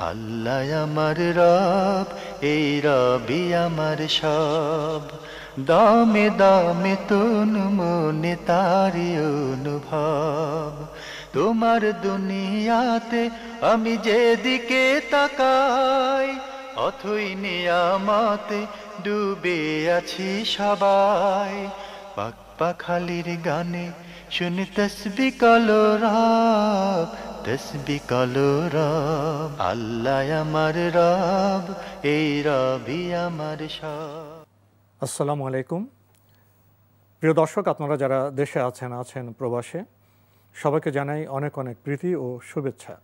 আল্লাহ আমার রব, এই রবি আমার সব। দামে দামে তন মনে তারি অনুভব। তোমার দুনিয়াতে আমি যেদিকে তাকাই, অথই নিয়ামতে ডুবে আছি সবাই। পাক পাখালির গানে শুনি তসবিহ কলরব, তসবিহ কলরব। আল্লাহ আমার রব, এই রবি আমার সব। আসসালামু আলাইকুম। প্রিয় দর্শক, আপনারা যারা দেশে আছেন প্রবাসে, সবাইকে জানাই অনেক অনেক প্রীতি ও শুভেচ্ছা।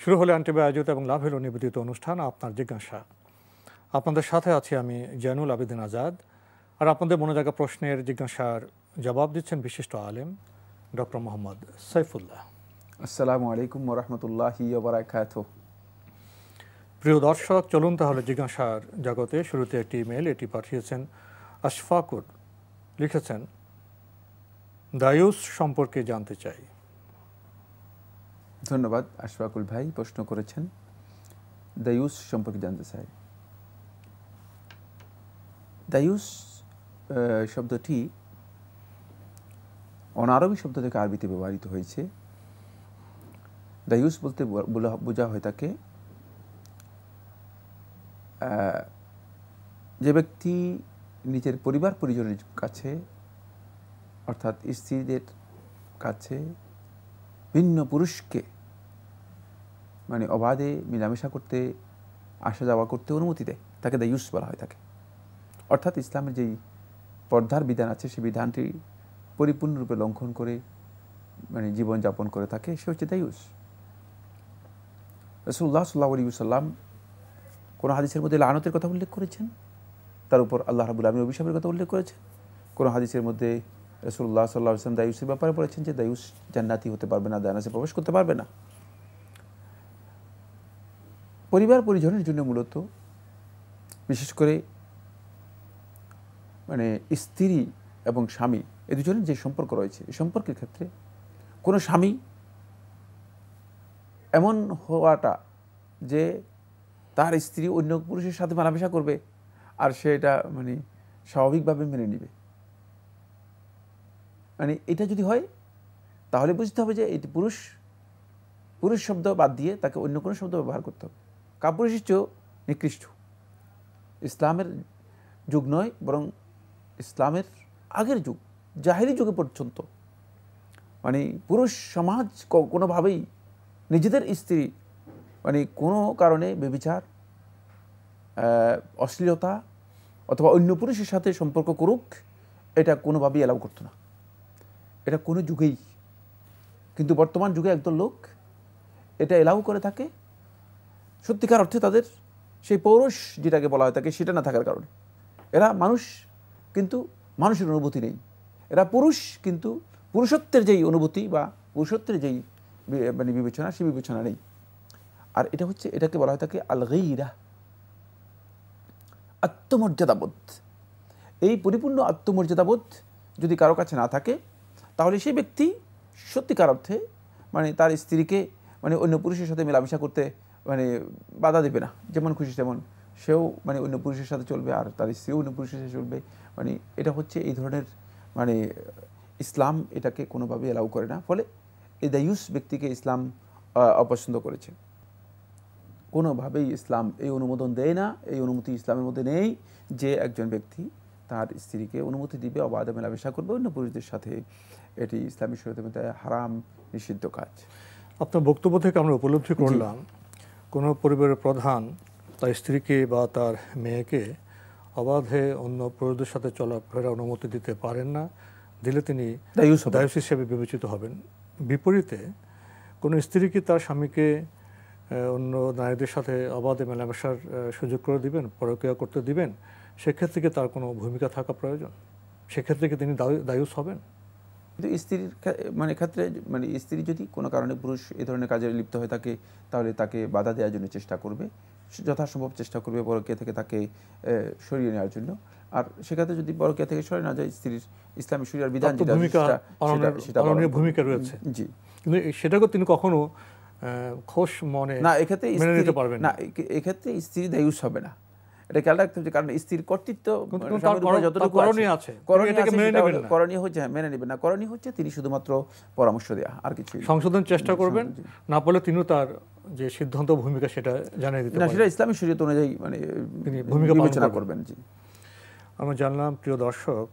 শুরু হলো আন্টিবা আয়োজিত এবং লাভ হলো নিবেদিত অনুষ্ঠান আপনার জিজ্ঞাসা। আপনাদের সাথে আছি আমি জয়নুল আবেদিন আজাদ। আর আপনাদের মনে জাগা প্রশ্নের জিজ্ঞাসার জবাব দিচ্ছেন বিশিষ্ট আলেম ডক্টর মোহাম্মদ সাইফুল্লাহ। আসসালামু আলাইকুম ওয়া রাহমাতুল্লাহি ওয়া বারাকাতুহু। প্রিয় দর্শক, চলুন তাহলে জিজ্ঞাসার জগতে। শুরুতে একটি ইমেল, এটি পাঠিয়েছেন আশফাকুর। লিখেছেন, দায়ুস সম্পর্কে জানতে চাই। ধন্যবাদ আশফাকুল ভাই, প্রশ্ন করেছেন। দায়ুস সম্পর্কে জানতে চাই। দায়ুস শব্দটি অনারবি শব্দ থেকে আরবিতে ব্যবহৃত হয়েছে। দায়ুস বলতে বোঝা হয় তাকে যে ব্যক্তি নিজের পরিবার পরিজনের কাছে, অর্থাৎ স্ত্রীদের কাছে ভিন্ন পুরুষকে মানে অবাধে মেলামেশা করতে, আসা যাওয়া করতে অনুমতি দেয়, তাকে দায়ুস বলা হয় তাকে। অর্থাৎ ইসলামের যেই পর্দার বিধান আছে সেই বিধানটি পরিপূর্ণরূপে লঙ্ঘন করে মানে জীবনযাপন করে থাকে, সে হচ্ছে দায়ুস। রাসূলুল্লাহ সাল্লাল্লাহু আলাইহি ওয়াসাল্লাম কোন হাদিসের মধ্যে লানতের কথা উল্লেখ করেছেন, তার উপর আল্লাহ রাব্বুল আলামিন অভিশাপের কথা উল্লেখ করেছেন। কোন হাদিসের মধ্যে রাসূলুল্লাহ সাল্লাল্লাহু আলাইহি ওয়াসাল্লাম দায়ুসের ব্যাপারে বলেছেন যে দায়ুস জান্নাতি হতে পারবে না, জান্নাতে প্রবেশ করতে পারবে না। পরিবার পরিজনের জন্য মূলত বিশেষ করে মানে স্ত্রী এবং স্বামী এ দুজনের যে সম্পর্ক রয়েছে, এই সম্পর্কের ক্ষেত্রে কোনো স্বামী এমন হওয়াটা যে তার স্ত্রী অন্য পুরুষের সাথে মেলামেশা করবে আর সে এটা মানে স্বাভাবিকভাবে মেনে নেবে, মানে এটা যদি হয় তাহলে বুঝতে হবে যে এটি পুরুষ শব্দ বাদ দিয়ে তাকে অন্য কোনো শব্দ ব্যবহার করতে হবে। কাপুরুষের চেয়েও নিকৃষ্ট। ইসলামের যুগ নয়, বরং ইসলামের আগের যুগ, জাহেলি যুগে পর্যন্ত মানে পুরুষ সমাজ কোনোভাবেই নিজেদের স্ত্রী মানে কোনো কারণে ব্যভিচার, অশ্লীলতা অথবা অন্য পুরুষের সাথে সম্পর্ক করুক, এটা কোনোভাবেই অ্যালাউ করতো না, এটা কোনো যুগেই। কিন্তু বর্তমান যুগে একদল লোক এটা অ্যালাউ করে থাকে, সত্যিকার অর্থে তাদের সেই পৌরুষ যেটাকে বলা হয় থাকে সেটা না থাকার কারণে। এরা মানুষ কিন্তু মানুষের অনুভূতি নেই, এরা পুরুষ কিন্তু পুরুষত্বের যেই অনুভূতি বা পুরুষত্বের যেই মানে বিবেচনা, সেই বিবেচনা নেই। আর এটা হচ্ছে, এটাকে বলা হয় থাকে আল গাইরা, আত্মমর্যাদাবোধ। এই পরিপূর্ণ আত্মমর্যাদাবোধ যদি কারো কাছে না থাকে তাহলে সেই ব্যক্তি সত্যিকার অর্থে মানে তার স্ত্রীকে মানে অন্য পুরুষের সাথে মেলামেশা করতে মানে বাধা দেবে না, যেমন খুশি তেমন সেও মানে অন্য পুরুষের সাথে চলবে আর তার স্ত্রীও অন্য পুরুষের সাথে চলবে। মানে এটা হচ্ছে এই ধরনের মানে ইসলাম এটাকে কোনোভাবে অ্যালাউ করে না। ফলে এই দায়ুস ব্যক্তিকে ইসলাম অপছন্দ করেছে। কোনোভাবেই ইসলাম এই অনুমোদন দেয় না, এই অনুমতি ইসলামের মধ্যে নেই যে একজন ব্যক্তি তার স্ত্রীকে অনুমতি দিবে অবাধে মেলামেশা করবে অন্য পুরুষদের সাথে। এটি ইসলামী শরীয়তের মধ্যে হারাম, নিষিদ্ধ কাজ। আপনার বক্তব্য থেকে আমরা উপলব্ধি করলাম কোনো পরিবারের প্রধান তার স্ত্রীকে বা তার মেয়েকে অবাধে অন্য পুরুষদের সাথে চলাফেরার অনুমতি দিতে পারেন না, দিলে তিনি দায়ুস হিসেবে বিবেচিত হবেন। বিপরীতে কোনো স্ত্রী কি তার স্বামীকে অন্য নারীদের সাথে অবাধে মেলামেশার সুযোগ করে দিবেন, পরকীয়া করতে দিবেন, সেক্ষেত্রে কি তার কোনো ভূমিকা থাকা প্রয়োজন? সেক্ষেত্রে কি তিনি দায়ুস হবেন? কিন্তু স্ত্রীর মানে ক্ষেত্রে মানে স্ত্রী যদি কোনো কারণে পুরুষ এই ধরনের কাজে লিপ্ত হয়ে থাকে তাহলে তাকে বাধা দেওয়ার জন্য চেষ্টা করবে, যথাসম্ভব চেষ্টা করবে পরকীয়া থেকে তাকে সরিয়ে নেওয়ার জন্য। আর সেক্ষেত্রে যদি পরকীয়া থেকে সরিয়ে না যায়, স্ত্রীর ইসলামী শরিয়ার বিধান ভূমিকা রয়েছে। জি, কিন্তু সেটাকে তিনি কখনো খোশ মনে না, এক্ষেত্রে মেনে স্ত্রী নিতে পারবেন না, এক্ষেত্রে স্ত্রী দায়ুস হবে না, এটা খেয়াল রাখতে হবে। কারণ স্ত্রীর কর্তৃত্ব কিন্তু স্বামীর উপরে যতটুকু করণীয় আছে, করণীয় এটাকে আছে, মেনে সেটা নেবেন হলো না। করণীয় হচ্ছে মেনে নেবেন না, করণীয় হচ্ছে তিনি শুধুমাত্র পরামর্শ দেয়া, আর কিছুই না। সংশোধন চেষ্টা করবেন, না পারলে তিনিও তার যে সিদ্ধান্ত ভূমিকা সেটা জানিয়ে দিতে না, পারেন, সেটা ইসলামী শরীয়ত অনুযায়ী মানে তিনি ভূমিকা বিবেচনা পালন করবেন। জি, আমরা জানলাম। প্রিয় দর্শক,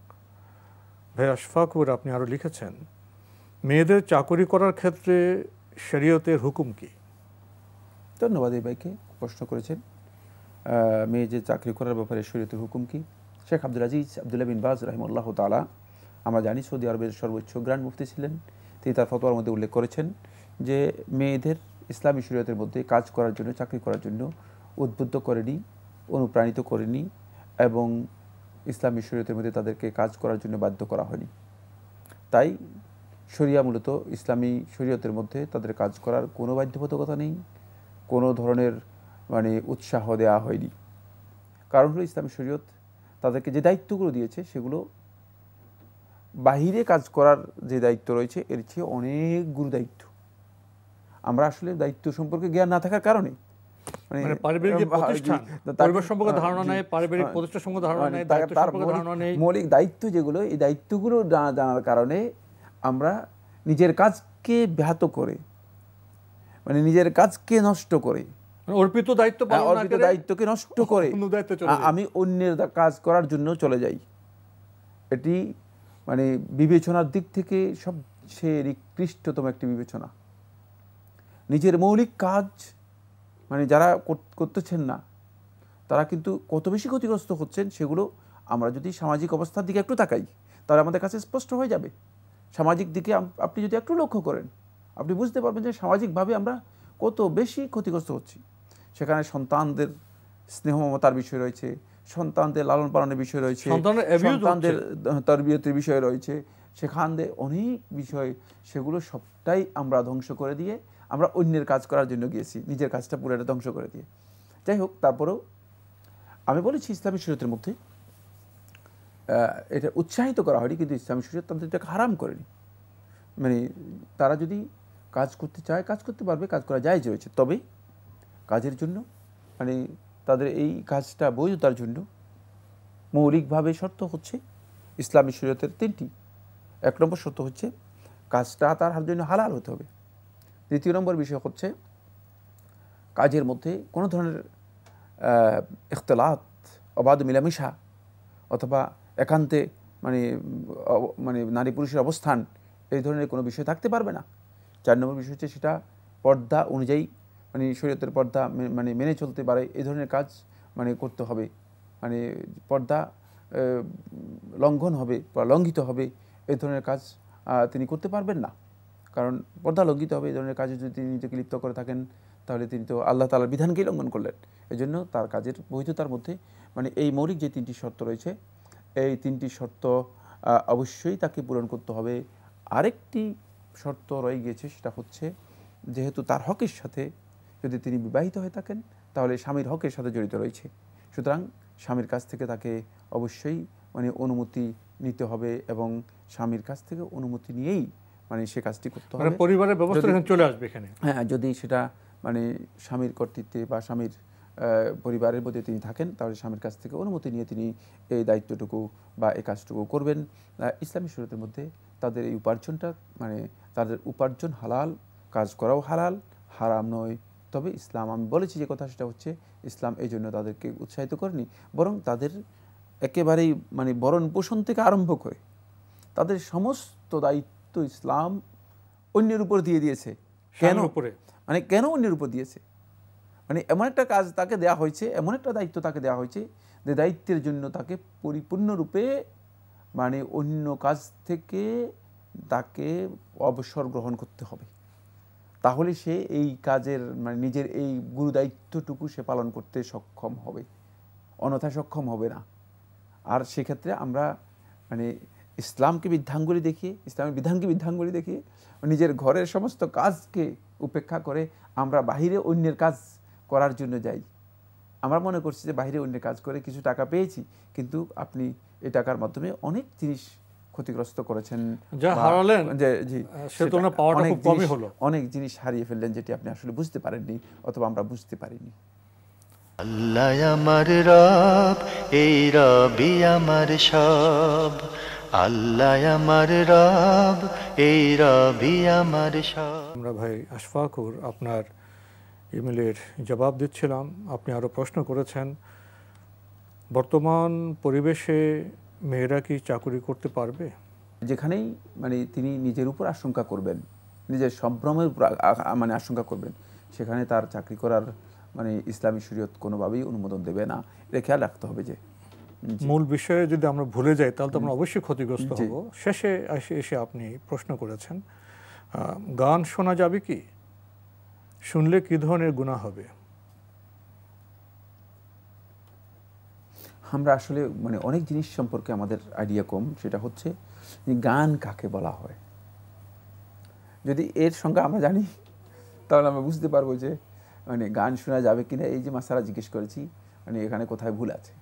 ভাই আশফাকুর আপনি আরো লিখেছেন, মেয়েদের চাকরি করার ক্ষেত্রে শরীয়তের হুকুম কি? ধন্যবাদ এই ভাইকে প্রশ্ন করেছেন। মেয়ে যে চাকরি করার ব্যাপারে শরীয়তের হুকুম কি? শেখ আব্দুল আজিজ আব্দুল্লাহ বিন বাজ রাহিমাহুল্লাহ তাআলা, আমরা জানি সৌদি আরবের সর্বোচ্চ গ্র্যান্ড মুফতি ছিলেন, তিনি তার ফতোয়ার মধ্যে উল্লেখ করেছেন যে মেয়েদের ইসলামী শরীয়তের মধ্যে কাজ করার জন্য, চাকরি করার জন্য উদ্বুদ্ধ করেনি, অনুপ্রাণিত করেনি, এবং ইসলামী শরীয়তের মধ্যে তাদেরকে কাজ করার জন্য বাধ্য করা হয়নি। তাই শরিয়া মূলত ইসলামী শরীয়তের মধ্যে তাদের কাজ করার কোনো বাধ্যবাধকতা নেই, কোনো ধরনের মানে উৎসাহ দেওয়া হয়নি। কারণ হলো ইসলামী শরীয়ত তাদেরকে যে দায়িত্বগুলো দিয়েছে সেগুলো বাহিরে কাজ করার যে দায়িত্ব রয়েছে এর চেয়ে অনেক গুরু দায়িত্ব। আমরা আসলে দায়িত্ব সম্পর্কে জ্ঞান না থাকার কারণে মানে পারিবারিক যে প্রতিষ্ঠান, পরিবার সম্পর্কে ধারণা নাই, পারিবারিক প্রতিষ্ঠান সম্পর্কে ধারণা নাই, দায়িত্ব সম্পর্কে ধারণা নেই, মৌলিক দায়িত্ব যেগুলো, এই দায়িত্বগুলো না জানার কারণে আমরা নিজের কাজকে ব্যাহত করে, মানে নিজের কাজকে নষ্ট করে, অর্পিত দায়িত্ব পালন না করে, দায়িত্বকে নষ্ট করে আমি অন্যের কাজ করার জন্য চলে যাই। এটি মানে বিবেচনার দিক থেকে সবচেয়ে নিকৃষ্টতম একটি বিবেচনা। নিজের মৌলিক কাজ মানে যারা করতেছেন না তারা কিন্তু কত বেশি ক্ষতিগ্রস্ত হচ্ছেন সেগুলো আমরা যদি সামাজিক অবস্থার দিকে একটু তাকাই তাহলে আমাদের কাছে স্পষ্ট হয়ে যাবে। সামাজিক দিকে আপনি যদি একটু লক্ষ্য করেন আপনি বুঝতে পারবেন যে সামাজিকভাবে আমরা কত বেশি ক্ষতিগ্রস্ত হচ্ছি। সেখানে সন্তানদের স্নেহ মমতার বিষয় রয়েছে, সন্তানদের লালন পালনের বিষয় রয়েছে, সন্তানদের তরবিয়তের বিষয় রয়েছে, সেখান দিয়ে অনেক বিষয়, সেগুলো সবটাই আমরা ধ্বংস করে দিয়ে আমরা অন্যের কাজ করার জন্য গিয়েছি, নিজের কাজটা পুরোটা ধ্বংস করে দিয়ে। যাই হোক, তারপরেও আমি বলেছি ইসলামী শরীয়তের মধ্যে এটা উৎসাহিত করা হয়নি, কিন্তু ইসলামী শরীয়ত তাদের এটাকে হারাম করেনি। মানে তারা যদি কাজ করতে চায় কাজ করতে পারবে, কাজ করা জায়েজ রয়েছে। তবে কাজের জন্য মানে তাদের এই কাজটা বৈধতার জন্য মৌলিকভাবে শর্ত হচ্ছে ইসলামী শরীয়তের 3টি। 1 নম্বর শর্ত হচ্ছে কাজটা তার জন্য হালাল হতে হবে। 2 নম্বর বিষয় হচ্ছে কাজের মধ্যে কোনো ধরনের ইখতিলাত, অবাধ মিলামিশা অথবা একান্তে মানে মানে নারী পুরুষের অবস্থান এই ধরনের কোনো বিষয় থাকতে পারবে না। 4 নম্বর বিষয় হচ্ছে সেটা পর্দা অনুযায়ী মানে শরীয়তের পর্দা মানে মেনে চলতে পারে এই ধরনের কাজ মানে করতে হবে। মানে পর্দা লঙ্ঘন হবে বা লঙ্ঘিত হবে এই ধরনের কাজ তিনি করতে পারবেন না। কারণ পর্দা লঙ্ঘিত হবে এই ধরনের কাজে যদি তিনি নিজেকে লিপ্ত করে থাকেন তাহলে তিনি তো আল্লাহ তাআলার বিধানকেই লঙ্ঘন করলেন। এজন্য তার কাজের বৈধতার মধ্যে মানে এই মৌলিক যে 3টি শর্ত রয়েছে এই 3টি শর্ত অবশ্যই তাকে পূরণ করতে হবে। আরেকটি শর্ত রয়ে গিয়েছে, সেটা হচ্ছে যেহেতু তার হকের সাথে যদি তিনি বিবাহিত হয়ে থাকেন তাহলে স্বামীর হকের সাথে জড়িত রয়েছে। সুতরাং স্বামীর কাছ থেকে তাকে অবশ্যই মানে অনুমতি নিতে হবে এবং স্বামীর কাছ থেকে অনুমতি নিয়েই মানে সে কাজটি করতে হবে। পরিবারের ব্যবস্থা এখানে চলে আসবে এখানে। হ্যাঁ, যদি সেটা মানে স্বামীর কর্তৃত্বে বা স্বামীর পরিবারের মধ্যে তিনি থাকেন তাহলে স্বামীর কাছ থেকে অনুমতি নিয়ে তিনি এই দায়িত্বটুকু বা এই কাজটুকু করবেন। ইসলামী শরীয়তের মধ্যে তাদের এই উপার্জনটা মানে তাদের উপার্জন হালাল, কাজ করাও হালাল, হারাম নয়। তবে ইসলাম, আমি বলেছি যে কথা, সেটা হচ্ছে ইসলাম এই জন্য তাদেরকে উৎসাহিত করেনি, বরং তাদের একেবারেই মানে ভরণ পোষণ থেকে আরম্ভ করে তাদের সমস্ত দায়িত্ব ইসলাম অন্যের উপর দিয়ে দিয়েছে। কেন মানে কেন অন্যের উপর দিয়েছে? মানে এমন একটা কাজ তাকে দেওয়া হয়েছে, এমন একটা দায়িত্ব তাকে দেওয়া হয়েছে যে দায়িত্বের জন্য তাকে পরিপূর্ণরূপে মানে অন্য কাজ থেকে তাকে অবসর গ্রহণ করতে হবে। তাহলে সে এই কাজের মানে নিজের এই গুরু দায়িত্বটুকু সে পালন করতে সক্ষম হবে, অন্যথায় সক্ষম হবে না। আর সেক্ষেত্রে আমরা মানে ইসলামকে বৃদ্ধাঙ্গুলি দেখিয়ে, ইসলামের বিধানকে বৃদ্ধাঙ্গুলি দেখিয়ে নিজের ঘরের সমস্ত কাজকে উপেক্ষা করে আমরা বাহিরে অন্যের কাজ করার জন্য যাই। আমরা মনে করছি যে বাহিরে অন্যের কাজ করে কিছু টাকা পেয়েছি, কিন্তু আপনি এই টাকার মাধ্যমে অনেক জিনিস ক্ষতিগ্রস্ত করেছেন, যা হারালেন জি, সে তো পাওয়াটা খুব কমই হলো। অনেক জিনিস হারিয়ে ফেললেন যেটি আপনি আসলে বুঝতে পারেননি অথবা আমরা বুঝতে পারিনি। আল্লাহ আমার রব, এই রবি আমার সব। আল্লাহ আমার রব, এই রবি আমার সব। আমরা ভাই আশফাকুর আপনার ইমেলের জবাব দিচ্ছিলাম। আপনি আরও প্রশ্ন করেছেন, বর্তমান পরিবেশে মেয়েরা কি চাকরি করতে পারবে? যেখানেই মানে তিনি নিজের উপর আশঙ্কা করবেন, নিজের সম্ভ্রমের উপর মানে আশঙ্কা করবেন, সেখানে তার চাকরি করার মানে ইসলামী শরীয়ত কোনোভাবেই অনুমোদন দেবে না। এটা খেয়াল রাখতে হবে যে মূল বিষয়ে যদি আমরা ভুলে যাই তাহলে তো আমরা অবশ্যই ক্ষতিগ্রস্ত হব। শেষে এসে আপনি প্রশ্ন করেছেন, গান শোনা যাবে কি? শুনলে কি ধরনের গুনাহ হবে? আমরা আসলে মানে অনেক জিনিস সম্পর্কে আমাদের আইডিয়া কম। সেটা হচ্ছে যে গান কাকে বলা হয়। যদি এর সঙ্গে আমরা জানি তাহলে আমরা বুঝতে পারবো যে মানে গান শোনা যাবে কিনা। এই যে মাসালা জিজ্ঞেস করেছি, মানে এখানে কোথায় ভুল আছে।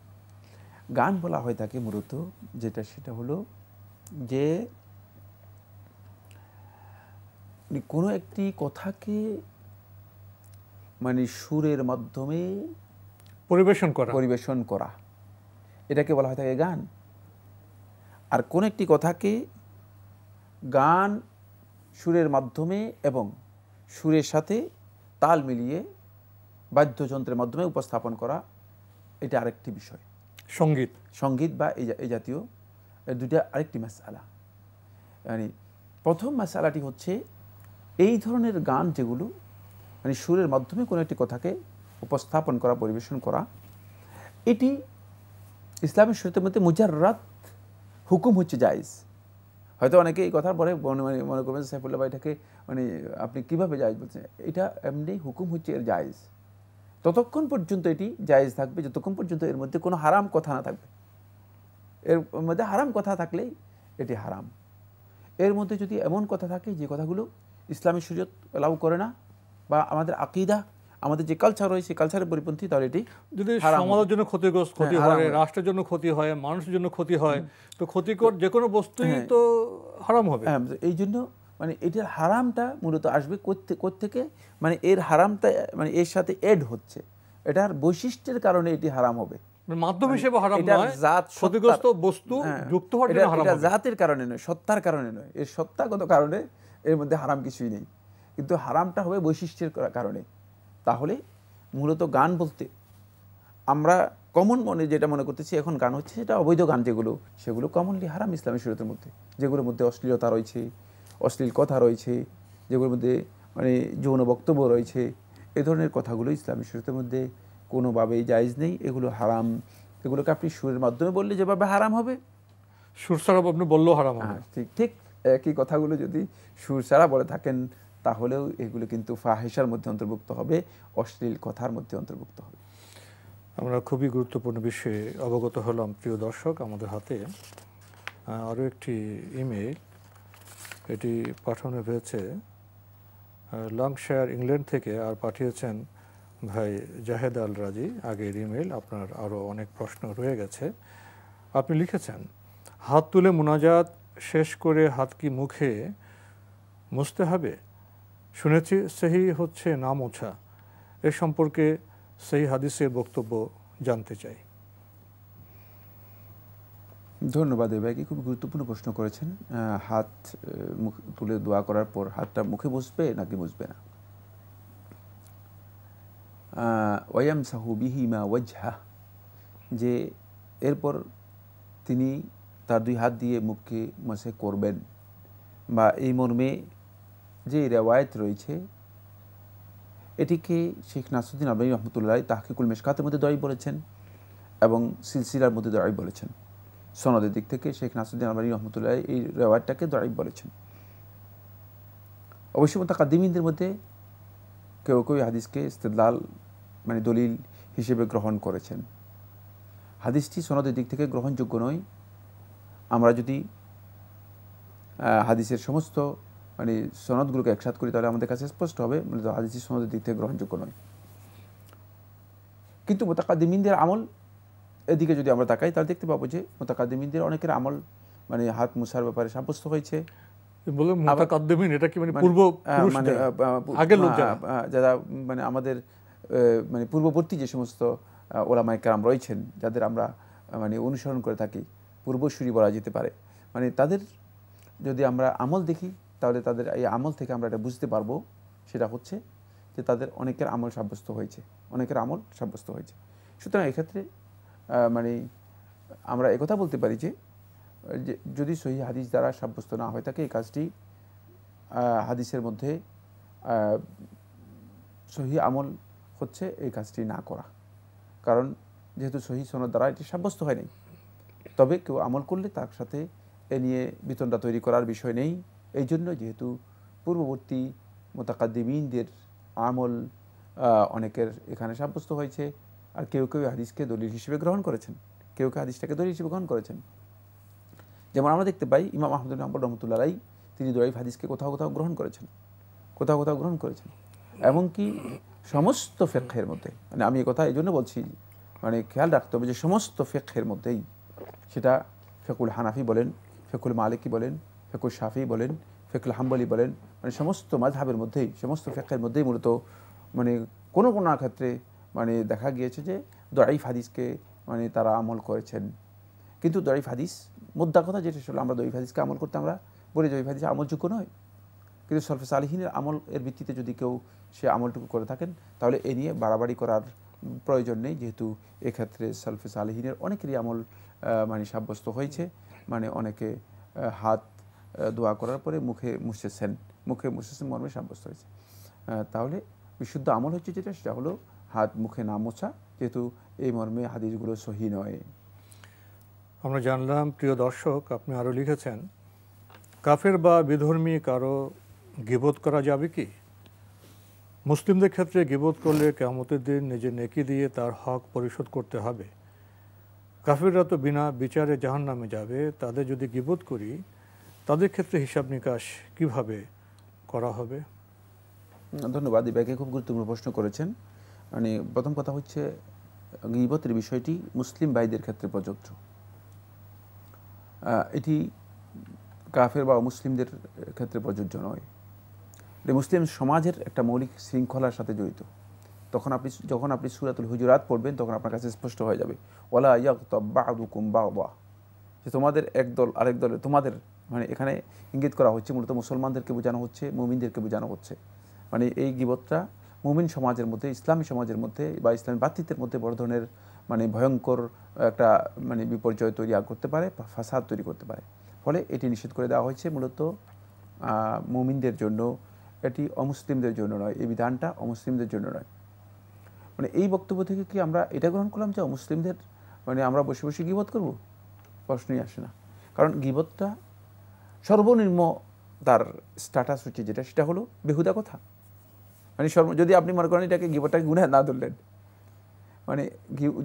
গান বলা হয় তাকে মূলত যেটা, সেটা হলো যে কোনো একটি কথাকে মানে সুরের মাধ্যমে পরিবেশন করা, এটাকে বলা হয় থাকে গান। আর কোন একটি কথাকে গান সুরের মাধ্যমে এবং সুরের সাথে তাল মিলিয়ে বাদ্যযন্ত্রের মাধ্যমে উপস্থাপন করা, এটা আরেকটি বিষয়। সঙ্গীত বা এই জাতীয় দুইটা আরেকটি মাসআলা। মানে প্রথম মাসআলাটি হচ্ছে এই ধরনের গান যেগুলো মানে সুরের মাধ্যমে কোনো একটি কথাকে উপস্থাপন করা, পরিবেশন করা, এটি ইসলামের শরীয়তের মধ্যে মুজাররাত হুকুম হচ্ছে জায়েজ। হয়তো অনেকে এই কথার পরে মনে করবেন সাইফুল্লাহ ভাই এটাকে মানে আপনি কিভাবে জায়েজ বলছেন। এটা এমনি হুকুম হচ্ছে এর জায়েজ। ততক্ষণ পর্যন্ত এটি জায়েজ থাকবে যতক্ষণ পর্যন্ত এর মধ্যে কোনো হারাম কথা না থাকবে। এর মধ্যে হারাম কথা থাকলেই এটি হারাম। এর মধ্যে যদি এমন কথা থাকে যে কথাগুলো ইসলামী শরীয়ত এলাও করে না, বা আমাদের আকীদা, আমাদের যে কালচার রয়েছে কালচারের পরিপন্থী, তাহলে এটি যদি সমাজের জন্য ক্ষতি হয়, রাষ্ট্রের জন্য ক্ষতি হয়, মানুষের জন্য ক্ষতি হয়, তো ক্ষতিকর যে কোনো বস্তুই তো হারাম হবে। এই জন্য মানে এটার হারামটা মূলত আসবে কোত্থেকে, মানে এর হারামটা মানে এর সাথে এড হচ্ছে, এটার বৈশিষ্ট্যের কারণে এটি হারাম হবে। মাধ্যম হিসেবে হারাম নয়, ক্ষতিগ্রস্ত বস্তু যুক্ত হওয়ার জন্য হারাম হবে। এটা জাতের কারণে নয়, সত্তার কারণে নয়। এর সত্তাগত কারণে এর মধ্যে হারাম কিছুই নেই, কিন্তু হারামটা হবে বৈশিষ্ট্যের কারণে। তাহলে মূলত গান বলতে আমরা কমন মনে যেটা মনে করতেছি এখন গান হচ্ছে, সেটা অবৈধ গান যেগুলো, সেগুলো কমনলি হারাম ইসলামী শরীয়তের মধ্যে। যেগুলোর মধ্যে অশ্লীলতা রয়েছে, অশ্লীল কথা রয়েছে, যেগুলোর মধ্যে মানে যৌন বক্তব্য রয়েছে, এ ধরনের কথাগুলো ইসলামী শরীয়তের মধ্যে কোনোভাবেই জায়েজ নেই। এগুলো হারাম। এগুলোকে আপনি সুরের মাধ্যমে বললে যেভাবে হারাম হবে, সুর ছাড়া আপনি বললেও হারাম হবে। ঠিক একই কথাগুলো যদি সুর ছাড়া বলে থাকেন তাহলেও এগুলো কিন্তু ফাহিশার মধ্যে অন্তর্ভুক্ত হবে, অশ্লীল কথার মধ্যে অন্তর্ভুক্ত হবে। আমরা খুবই গুরুত্বপূর্ণ বিষয়ে অবগত হলাম প্রিয় দর্শক। আমাদের হাতে আরও একটি ইমেইল, এটি পাঠানো হয়েছে লংশায়ার ইংল্যান্ড থেকে, আর পাঠিয়েছেন ভাই জাহেদ আল রাজি। আগের ইমেইল, আপনার আরও অনেক প্রশ্ন রয়ে গেছে। আপনি লিখেছেন, হাত তুলে মুনাজাত শেষ করে হাত কি মুখে মুছতে হবে? শুনেছি সহি হচ্ছে না মোছা। এ সম্পর্কে সেই হাদিসের বক্তব্য জানতে চাই। ধন্যবাদ এই ভাইকে, খুব গুরুত্বপূর্ণ প্রশ্ন করেছেন। হাত মুখ তুলে দোয়া করার পর হাতটা মুখে মুছবে নাকি মুছবে না? ওয়ায়ামসাহু বিহিমা ওয়াজহা, যে এরপর তিনি তার দুই হাত দিয়ে মুখকে মাসে করবেন, বা এই মর্মে যে রেওয়ায়েত রয়েছে এটিকে শেখ নাসরুদ্দিন আলবানী রহমতুল্লাহ তাহকিকুল মিশকাতের মধ্যে দঈফ বলেছেন এবং সিলসিলার মধ্যে দঈফ বলেছেন। সনদের দিক থেকে শেখ নাসরুদ্দিন আলবানী রহমতুল্লাহ এই রেওয়ায়েতটাকে দঈফ বলেছেন। অবশ্য মুতাকাদ্দিমিনদের মধ্যে কেউ কেউ হাদিসকে ইস্তেদলাল মানে দলিল হিসেবে গ্রহণ করেছেন। হাদিসটি সনদের দিক থেকে গ্রহণযোগ্য নয়। আমরা যদি হাদিসের সমস্ত মানে সনদগুলোকে একসাথ করি তাহলে আমাদের কাছে স্পষ্ট হবে মূলত হাদিসটি সনদের দিক থেকে গ্রহণযোগ্য নয়। কিন্তু মুতাকাদ্দিমিনদের আমল এদিকে যদি আমরা তাকাই তাহলে দেখতে পাবো যে মুতাকাদ্দিমিনদের অনেকের আমল মানে হাত মুছার ব্যাপারে সাব্যস্ত হয়েছে। বলে মুতাকাদ্দিমিন, এটা কি মানে পূর্ব মানে আগের লোক যারা মানে আমাদের মানে পূর্ববর্তী যে সমস্ত ওলামায়ে কেরাম রয়েছেন, যাদের আমরা মানে অনুসরণ করে থাকি, পূর্বসূরি বলা যেতে পারে, মানে তাদের যদি আমরা আমল দেখি তাহলে তাদের এই আমল থেকে আমরা এটা বুঝতে পারবো, সেটা হচ্ছে যে তাদের অনেকের আমল সাব্যস্ত হয়েছে, অনেকের আমল সাব্যস্ত হয়েছে। সুতরাং এক্ষেত্রে মানে আমরা একথা বলতে পারি যে যদি সহি হাদিস দ্বারা সাব্যস্ত না হয়ে থাকে, এই কাজটি হাদিসের মধ্যে সহি আমল হচ্ছে এই কাজটি না করা, কারণ যেহেতু সহি সনদ দ্বারা এটি সাব্যস্ত হয়নি। তবে কেউ আমল করলে তার সাথে এ নিয়ে বিতণ্ডা তৈরি করার বিষয় নেই। এই জন্য যেহেতু পূর্ববর্তী মুতাকাদ্দিমিনদের আমল অনেকের এখানে সাব্যস্ত হয়েছে, আর কেউ কেউ হাদিসকে দলিল হিসেবে গ্রহণ করেছেন, কেউ কেউ হাদিসটাকে দলিল হিসেবে গ্রহণ করেছেন। যেমন আমরা দেখতে পাই ইমাম আহমদ বিন হাম্বল রহমতুল্লাহ আলাইহি তিনি দঈফ হাদিসকে কোথাও কোথাও গ্রহণ করেছেন, কোথাও কোথাও গ্রহণ করেছেন। এমনকি সমস্ত ফিকহের মধ্যে, মানে আমি এই কথা এই জন্য বলছি, মানে খেয়াল রাখতে হবে যে সমস্ত ফিকহের মধ্যেই, সেটা ফিকুল হানাফি বলেন, ফিকুল মালিকি বলেন, ফিকুল শাফি বলেন, ফিকুল হাম্বলি বলেন, মানে সমস্ত মাযহাবের মধ্যেই, সমস্ত ফিকহের মধ্যেই মূলত মানে কোনো কোনো ক্ষেত্রে মানে দেখা গিয়েছে যে দঈফ হাদিসকে মানে তারা আমল করেছেন। কিন্তু দঈফ হাদিস, মুদ্রা কথা যেটা ছিল, আমরা দঈফ হাদিসকে আমল করতে আমরা বলি দঈফ হাদিস আমলযোগ্য নয়, কিন্তু সলফে সালিহিনের আমল এর ভিত্তিতে যদি কেউ সে আমলটুকু করে থাকেন তাহলে এ নিয়ে বাড়াবাড়ি করার প্রয়োজন নেই, যেহেতু এক্ষেত্রে সলফে সালিহিনের অনেকেরই আমল মানে সাব্যস্ত হয়েছে। মানে অনেকে হাত দোয়া করার পরে মুখে মুছেছেন মর্মে সাব্যস্ত হয়েছে। তাহলে বিশুদ্ধ আমল হচ্ছে যেটা, সেটা হলো হাত মুখে না মোছা, যেহেতু এই মর্মে হাদিসগুলো সহি নয়। আমরা জানলাম। প্রিয় দর্শক, আপনি আরও লিখেছেন, কাফের বা বিধর্মী কারো গীবত করা যাবে কি? মুসলিমদের ক্ষেত্রে গীবত করলে কিয়ামতের দিন নিজের নেকি দিয়ে তার হক পরিশোধ করতে হবে। কাফেররা তো বিনা বিচারে জাহান্নামে যাবে, তাদের যদি গীবত করি তাদের ক্ষেত্রে হিসাব নিকাশ কিভাবে করা হবে? ধন্যবাদ। এই ব্যাগে খুব গুরুত্বপূর্ণ প্রশ্ন করেছেন। মানে প্রথম কথা হচ্ছে, গীবতের বিষয়টি মুসলিম ভাইদের ক্ষেত্রে প্রযোজ্য। এটি কাফের বা মুসলিমদের ক্ষেত্রে প্রযোজ্য নয়। এটি মুসলিম সমাজের একটা মৌলিক শৃঙ্খলার সাথে জড়িত। যখন আপনি সূরাতুল হুজুরাত পড়বেন তখন আপনার কাছে স্পষ্ট হয়ে যাবে, ওয়ালা ইয়াগতাব বা'দুকুম বা'দা, যে তোমাদের একদল আরেক দলে, তোমাদের মানে এখানে ইঙ্গিত করা হচ্ছে মূলত মুসলমানদেরকে বোঝানো হচ্ছে, মুমিনদেরকে বোঝানো হচ্ছে। মানে এই গীবতটা মুমিন সমাজের মধ্যে, ইসলামী সমাজের মধ্যে বা ইসলামী ভ্রাতৃত্বের মধ্যে বড় ধরনের মানে ভয়ঙ্কর একটা মানে বিপর্যয় তৈরি করতে পারে, ফাসাদ তৈরি করতে পারে। ফলে এটি নিষেধ করে দেওয়া হয়েছে মূলত মুমিনদের জন্য, এটি অমুসলিমদের জন্য নয়। এই বিধানটা অমুসলিমদের জন্য নয়। মানে এই বক্তব্য থেকে কি আমরা এটা গ্রহণ করলাম যে অমুসলিমদের মানে আমরা বসে বসে গীবত করব? প্রশ্নই আসে না। কারণ গীবতটা সর্বনিম্ন তার স্ট্যাটাস হচ্ছে যেটা, সেটা হলো বেহুদা কথা। মানে যদি আপনি মনে করেন এটাকে গীবতটাকে গুনাহ না ধরলেন, মানে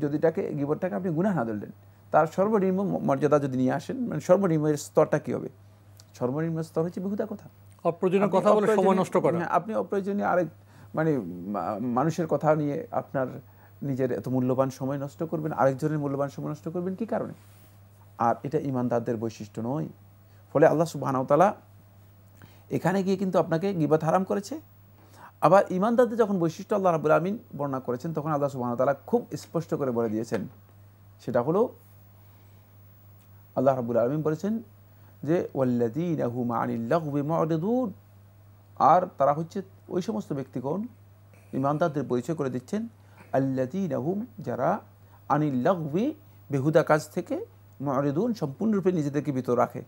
যদি গীবতটাকে আপনি গুনাহ না ধরলেন, তার সর্বনিম্ন মর্যাদা যদি নিয়ে আসেন, মানে সর্বনিম্ন স্তরটা কি হবে? সর্বনিম্ন স্তর হচ্ছে বেহুদা কথা, অপ্রয়োজনীয় কথা বলে সময় নষ্ট করা। আপনি অপ্রয়োজনীয় আরেক মানে মানুষের কথা নিয়ে আপনার নিজের এত মূল্যবান সময় নষ্ট করবেন, আরেকজনের মূল্যবান সময় নষ্ট করবেন কি কারণে? আর এটা ঈমানদারদের বৈশিষ্ট্য নয়। ফলে আল্লাহ সুবহানাহু ওয়া তাআলা এখানে গিয়ে কিন্তু আপনাকে গীবত হারাম করেছে। আবার ঈমানদারদের যখন বৈশিষ্ট্য আল্লাহ রাব্বুল আমিন বর্ণনা করেছেন, তখন আল্লাহ সুবহানাহু ওয়া তাআলা খুব স্পষ্ট করে বলে দিয়েছেন, সেটা হলো আল্লাহ রাব্বুল আমিন বলেছেন যে ওয়াল্লাযীনা হুম আনিল লাগবি মু'রিদুন, আর তারা হচ্ছে ওই সমস্ত ব্যক্তিগণ, ঈমানদারদের পরিচয় করে দিচ্ছেন, আল্লাযীনা হুম, যারা আনিল লাগবি, বেহুদা কাজ থেকে, মু'রিদুন, সম্পূর্ণরূপে নিজেদেরকে বিরত রাখে।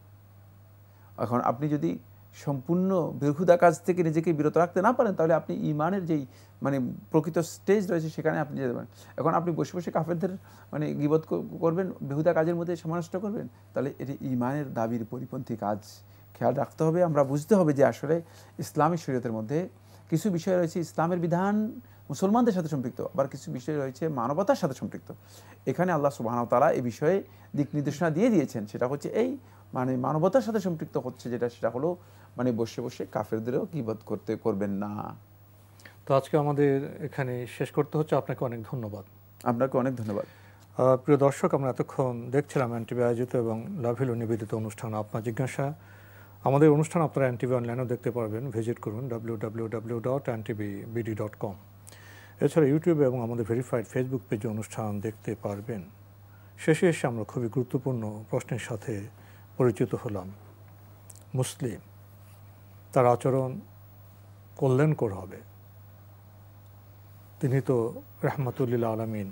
এখন আপনি যদি সম্পূর্ণ বেহুদা কাজ থেকে নিজেকে বিরত রাখতে না পারেন, তাহলে আপনি ঈমানের যেই মানে প্রকৃত স্টেজ রয়েছে সেখানে আপনি যেতে পারেন। এখন আপনি বসে বসে কাফেরদের মানে গীবত করবেন, বেহুদা কাজের মধ্যে সময় নষ্ট করবেন, তাহলে এটি ঈমানের দাবির পরিপন্থী কাজ। খেয়াল রাখতে হবে, আমরা বুঝতে হবে যে আসলে ইসলামী শরীয়তের মধ্যে কিছু বিষয় রয়েছে ইসলামের বিধান মুসলমানদের সাথে সম্পৃক্ত, আবার কিছু বিষয় রয়েছে মানবতার সাথে সম্পৃক্ত। এখানে আল্লাহ সুবহানাহু ওয়া তাআলা এই বিষয়ে দিক নির্দেশনা দিয়ে দিয়েছেন, সেটা হচ্ছে এই মানে মানবতার সাথে সম্পৃক্ত হচ্ছে যেটা, সেটা হলো মানে বসে বসে কাফেরদেরও গীবত করবেন না। তো আজকে আমাদের এখানে শেষ করতে হচ্ছে। আপনাকে অনেক ধন্যবাদ। আপনাকে অনেক ধন্যবাদ। প্রিয় দর্শক, আমরা এতক্ষণ দেখছিলাম এনটিভি আয়োজিত এবং লাভিলো নিবেদিত অনুষ্ঠান আপনার জিজ্ঞাসা। আমাদের অনুষ্ঠান আপনারা এনটিভি অনলাইনেও দেখতে পারবেন, ভিজিট করুন www.ntvbd.com। এছাড়া ইউটিউবে এবং আমাদের ভেরিফাইড ফেসবুক পেজে অনুষ্ঠান দেখতে পারবেন। শেষে এসে আমরা খুবই গুরুত্বপূর্ণ প্রশ্নের সাথে পরিচিত হলাম। মুসলিম, তার আচরণ কল্যাণকর হবে। তিনি তো রাহমাতুল্লিল আলামিন,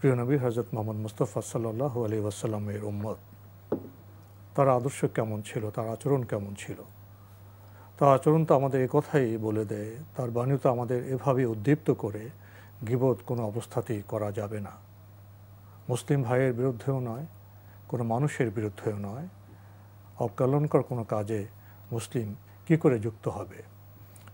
প্রিয় নবী হযরত মুহাম্মদ মুস্তাফা সাল্লাল্লাহু আলাইহি ওয়াসাল্লামের উম্মত। তার আদর্শ কেমন ছিল, তার আচরণ কেমন ছিল? তার আচরণ তো আমাদের এ কথাই বলে দেয়, তার বাণী তো আমাদের এভাবে উদ্দীপ্ত করে গীবত কোনো অবস্থাতেই করা যাবে না। মুসলিম ভাইয়ের বিরুদ্ধেও নয়, কোনো মানুষের বিরুদ্ধেও নয়। অকল্যাণকর কোনো কাজে মুসলিম কি করে যুক্ত হবে?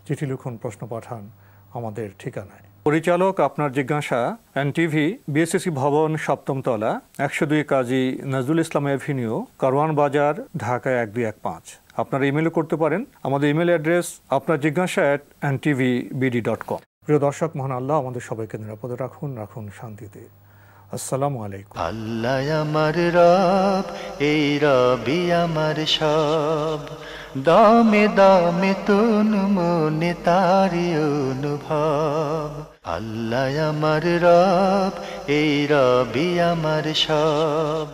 চিঠি লিখুন, প্রশ্ন পাঠান আমাদের ঠিকানায়। পরিচালক আপনার জিজ্ঞাসা, এনটিভি, বিএসসি ভবন, 7ম তলা, 102 কাজী নজরুল ইসলাম এভিনিউ, কারওয়ান বাজার, ঢাকা 1215। আপনারা ইমেলও করতে পারেন। আমাদের ইমেল অ্যাড্রেস আপনার জিজ্ঞাসা @ntvbd.com। প্রিয় দর্শক, মহান আল্লাহ আমাদের সবাইকে নিরাপদে রাখুন, রাখুন শান্তিতে। আসসালামু আলাইকুম। আল্লাহ আমার রব, এই রবি আমার সব, দামে দামে তুন মনে তারি অনুভব। আল্লাহ আমার রব, এই রবি আমার সব।